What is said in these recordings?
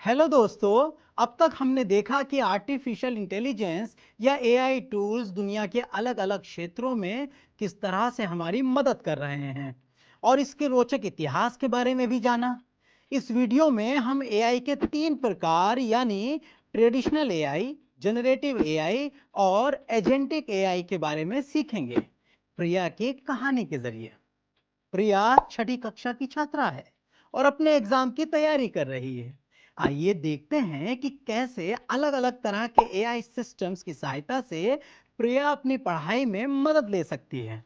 Hello दोस्तों। अब तक हमने देखा कि आर्टिफिशियल इंटेलिजेंस या एआई टूल्स दुनिया के अलग-अलग क्षेत्रों में किस तरह से हमारी मदद कर रहे हैं और इसके रोचक इतिहास के बारे में भी जाना। इस वीडियो में हम एआई के तीन प्रकार यानी ट्रेडिशनल एआई, जनरेटिव एआई और एजेंटिक एआई के बारे में सीखेंगे, प्रिया की कहानी के जरिए। प्रिया छठी कक्षा की छात्रा है और अपने एग्जाम की तैयारी कर रही है। आइए देखते हैं कि कैसे अलग-अलग तरह के एआई सिस्टम्स की सहायता से प्रिया अपनी पढ़ाई में मदद ले सकती है।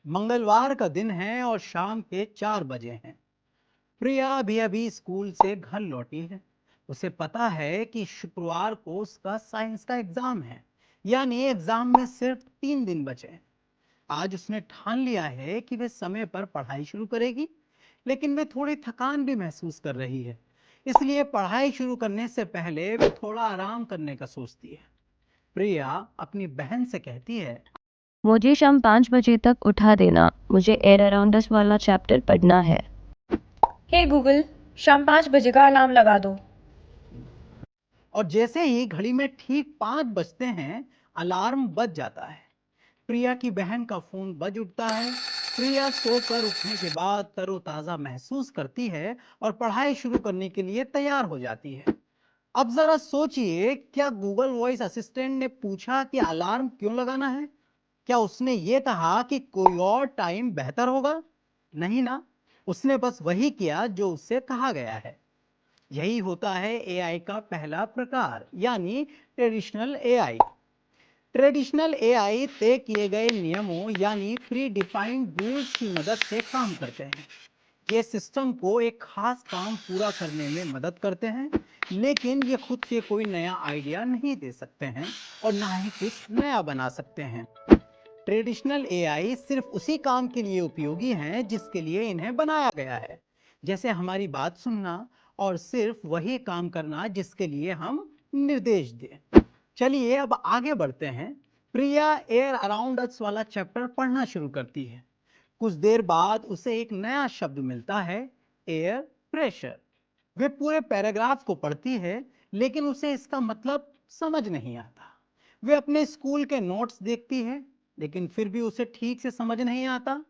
मंगलवार का दिन है और शाम के 4 बजे हैं। प्रिया अभी अभी स्कूल से घर लौटी है। उसे पता है कि शुक्रवार को उसका साइंस का एग्जाम है, यानी एग्जाम में सिर्फ 3 दिन बचे हैं। आज उसने ठान लिया है कि वह समय पर पढ़ाई शुरू करेगी, लेकिन वह थोड़ी थकान भी महसूस कर रही है। इसलिए पढ़ाई शुरू करने से पहले वह थोड़ा आराम करने का सोचती है। प्रिया अपनी बहन से कहती है, मुझे शाम 5 बजे तक उठा देना। मुझे एयर अराउंड अस वाला चैप्टर पढ़ना है। हे गूगल, शाम 5 बजे का अलार्म लगा दो। और जैसे ही घड़ी में ठीक 5 बजते हैं, अलार्म बज जाता है। प्रिया की बहन का फोन बज उठता है। प्रिया सोकर उठने के बाद तरोताजा महसूस करती है और पढ़ाई शुरू करने के लिए तैयार हो जाती है। अब जरा सोचिए, क्या गूगल वॉइस असिस्टेंट ने पूछा कि अलार्म क्यों लगाना है? क्या उसने ये कहा कि कोई और टाइम बेहतर होगा? नहीं ना। उसने बस वही किया जो उससे कहा गया है। यही होता है एआई का पहला प्रकार, यानी ट्रेडिशनल एआई। ट्रेडिशनल एआई तय किए गए नियमों यानी प्री डिफाइंड रूल्स की मदद से काम करते हैं। ये सिस्टम को एक खास काम पूरा करने में मदद करते हैं, लेकिन ये खुद से कोई नया आइडिया नहीं दे सकते हैं और ना ही कुछ नया बना सकते हैं। ट्रेडिशनल एआई सिर्फ उसी काम के लिए उपयोगी हैं जिसके लिए इन्हें बनाया गया है, जैसे हमारी बात सुनना और सिर्फ वही काम करना जिसके लिए हम निर्देश दें। चलिए अब आगे बढ़ते हैं। प्रिया एयर अराउंड अस वाला चैप्टर पढ़ना शुरू करती है। कुछ देर बाद उसे एक नया शब्द मिलता है, एयर प्रेशर। वे पूरे पैराग्राफ को पढ़ती है, लेकिन उसे इसका मतलब समझ नहीं आता। वे अपने स्कूल के नोट्स देखती है, लेकिन फिर भी उसे ठीक से समझ नहीं आता।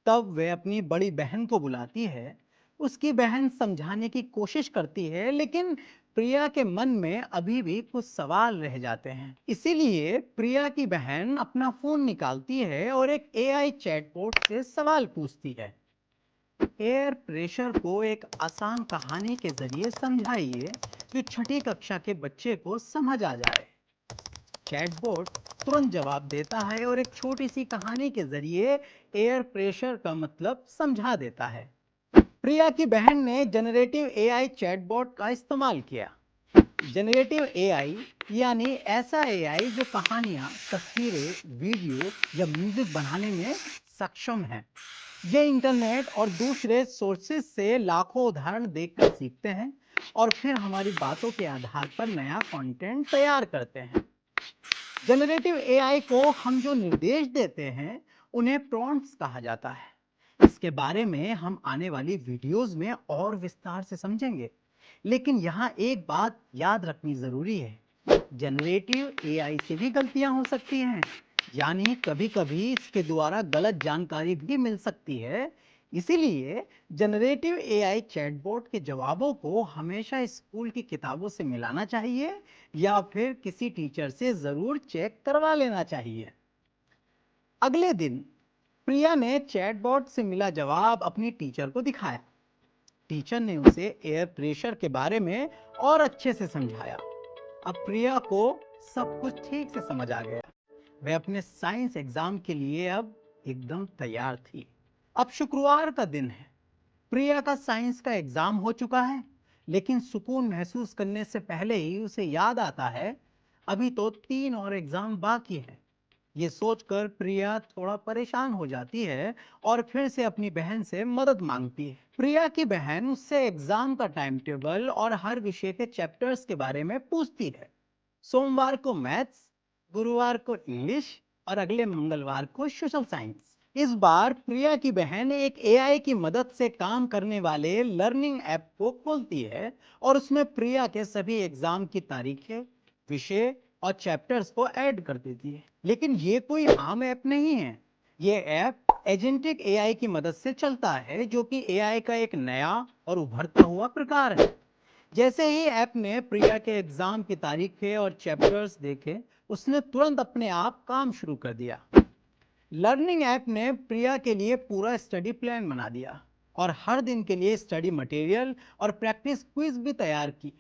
तब वे अपनी बड़ी बहन को बुलाती है। उसकी बहन समझाने की कोशिश करती है, लेकिन प्रिया के मन में अभी भी कुछ सवाल रह जाते हैं। इसीलिए प्रिया की बहन अपना फोन निकालती है और एक एआई चैटबॉट से सवाल पूछती है। एयर प्रेशर को एक आसान कहानी के जरिए समझाइए जो छठी कक्षा के बच्चे को समझ आ जाए। चैटबॉट तुरंत जवाब देता है और एक छोटी सी कहानी के जरिए एयर प्रेशर का मतलब समझा देता है। प्रिया की बहन ने जनरेटिव एआई चैटबॉट का इस्तेमाल किया। जनरेटिव एआई यानी ऐसा एआई जो कहानियां, तस्वीरें, वीडियो या म्यूजिक बनाने में सक्षम है। ये इंटरनेट और दूसरे सोर्सेज से लाखों उदाहरण देखकर सीखते हैं और फिर हमारी बातों के आधार पर नया कंटेंट तैयार करते हैं। जनरेटिव एआई को हम जो निर्देश देते हैं उन्हें प्रॉम्प्ट्स कहा जाता है। इसके बारे में हम आने वाली वीडियोस में और विस्तार से समझेंगे, लेकिन यहाँ एक बात याद रखनी जरूरी है, जनरेटिव एआई से भी गलतियां हो सकती हैं, यानी कभी कभी इसके द्वारा गलत जानकारी भी मिल सकती है। इसीलिए जनरेटिव एआई चैटबॉट के जवाबों को हमेशा स्कूल की किताबों से मिलाना चाहिए या फिर किसी टीचर से जरूर चेक करवा लेना चाहिए। अगले दिन प्रिया ने चैटबॉट से मिला जवाब अपनी टीचर को दिखाया। टीचर ने उसे एयर प्रेशर के बारे में और अच्छे से समझाया। अब प्रिया को सब कुछ ठीक से समझ आ गया। वह अपने साइंस एग्जाम के लिए अब एकदम तैयार थी। अब शुक्रवार का दिन है। प्रिया का साइंस का एग्जाम हो चुका है, लेकिन सुकून महसूस करने से पहले ही उसे याद आता है अभी तो 3 और एग्जाम बाकी हैं। ये सोचकर प्रिया थोड़ा परेशान हो जाती है और फिर से अपनी बहन से मदद मांगती है। प्रिया की बहन उससे एग्जाम का टाइम टेबल और हर विषय के चैप्टर्स के बारे में पूछती है। सोमवार को मैथ्स, गुरुवार को इंग्लिश और अगले मंगलवार को सोशल साइंस। इस बार प्रिया की बहन एक एआई की मदद से काम करने वाले लर्निंग ऐप को खोलती है और उसमें प्रिया के सभी एग्जाम की तारीखें, विषय और चैप्टर्स को ऐड कर देती है। लेकिन ये कोई आम ऐप नहीं है। ये ऐप एजेंटिक एआई की मदद से चलता है, जो कि एआई का एक नया और उभरता हुआ प्रकार है। जैसे ही ऐप ने प्रिया के एग्जाम की तारीखें और चैप्टर्स देखे, उसने तुरंत अपने आप काम शुरू कर दिया। लर्निंग ऐप ने प्रिया के लिए पूरा स्टडी प्लान बना दिया और हर दिन के लिए स्टडी मटेरियल और प्रैक्टिस क्विज भी तैयार की।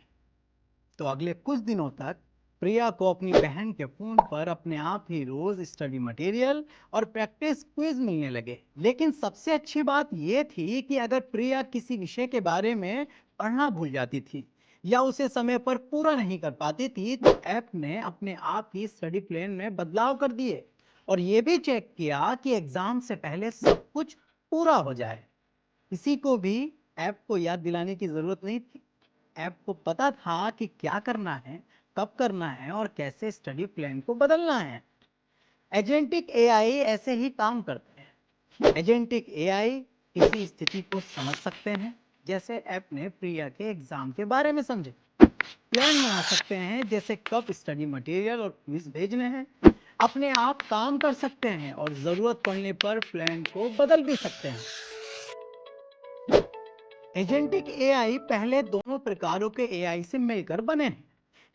तो अगले कुछ दिनों तक प्रिया को अपनी बहन के फोन पर अपने आप ही रोज स्टडी मटेरियल और प्रैक्टिस क्विज मिलने लगे। लेकिन सबसे अच्छी बात यह थी कि अगर प्रिया किसी विषय के बारे में पढ़ना भूल जाती थी या उसे समय पर पूरा नहीं कर पाती थी, तो ऐप ने अपने आप ही स्टडी प्लान में बदलाव कर दिए और ये भी चेक किया कि एग्जाम से पहले सब कुछ पूरा हो जाए। किसी को भी ऐप को याद दिलाने की जरूरत नहीं थी। ऐप को पता था कि क्या करना है, कब करना है और कैसे स्टडी प्लान को बदलना है। एजेंटिक एआई ऐसे ही काम करते हैं। एजेंटिक एआई किसी स्थिति को समझ सकते हैं, जैसे ऐप ने प्रिया के एग्जाम के बारे में समझे। प्लान बना सकते हैं, जैसे कब स्टडी मटेरियल और क्विज भेजने हैं। अपने आप काम कर सकते हैं और जरूरत पड़ने पर प्लान को बदल भी सकते हैं। एजेंटिक एआई पहले दोनों प्रकारों के एआई से मिलकर बने हैं।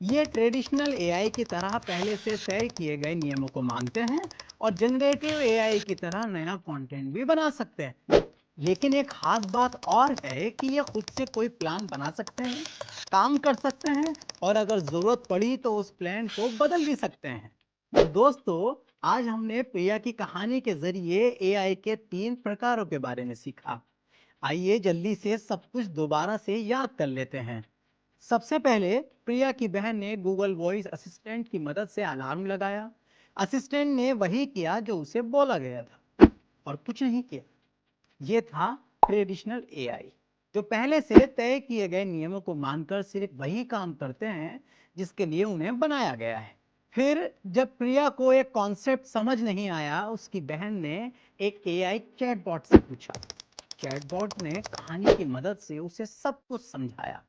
ये ट्रेडिशनल एआई की तरह पहले से तय किए गए नियमों को मानते हैं और जनरेटिव एआई की तरह नया कंटेंट भी बना सकते हैं। लेकिन एक खास बात और है कि ये खुद से कोई प्लान बना सकते हैं, काम कर सकते हैं और अगर जरूरत पड़ी तो उस प्लान को बदल भी सकते हैं। तो दोस्तों, आज हमने प्रिया की कहानी के जरिए एआई के 3 प्रकारों के बारे में सीखा। आइए जल्दी से सब कुछ दोबारा से याद कर लेते हैं। सबसे पहले प्रिया की बहन ने गूगल वॉइस असिस्टेंट की मदद से अलार्म लगाया। असिस्टेंट ने वही किया जो उसे बोला गया था और कुछ नहीं किया। ये था ट्रेडिशनल एआई, जो पहले से तय किए गए नियमों को मानकर सिर्फ वही काम करते हैं जिसके लिए उन्हें बनाया गया है। फिर जब प्रिया को एक कॉन्सेप्ट समझ नहीं आया, उसकी बहन ने एक एआई चैटबॉट से पूछा। चैटबॉट ने कहानी की मदद से उसे सब कुछ समझाया।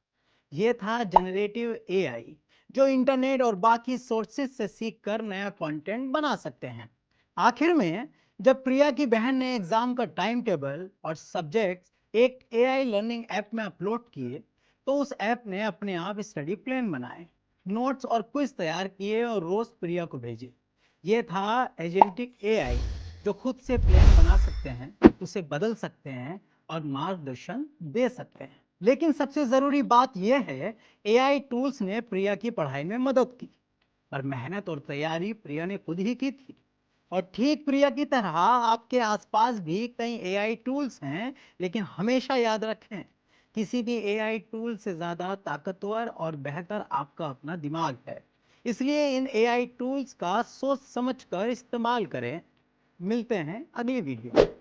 यह था जनरेटिव एआई, जो इंटरनेट और बाकी सोर्सेज से सीखकर नया कंटेंट बना सकते हैं। आखिर में जब प्रिया की बहन ने एग्जाम का टाइम टेबल और सब्जेक्ट्स एक एआई लर्निंग ऐप में अपलोड किए, तो उस ऐप ने अपने आप स्टडी प्लान बनाए, नोट्स और क्विज तैयार किए और रोज प्रिया को भेजे। ये था एजेंटिक एआई, जो खुद से प्लान बना सकते हैं, उसे बदल सकते हैं और मार्गदर्शन दे सकते हैं। लेकिन सबसे जरूरी बात यह है, एआई टूल्स ने प्रिया की पढ़ाई में मदद की, पर मेहनत और तैयारी प्रिया ने खुद ही की थी। और ठीक प्रिया की तरह आपके आसपास भी कई एआई टूल्स हैं, लेकिन हमेशा याद रखें, किसी भी एआई टूल से ज़्यादा ताकतवर और बेहतर आपका अपना दिमाग है। इसलिए इन एआई टूल्स का सोच समझकर इस्तेमाल करें। मिलते हैं अगली वीडियो में।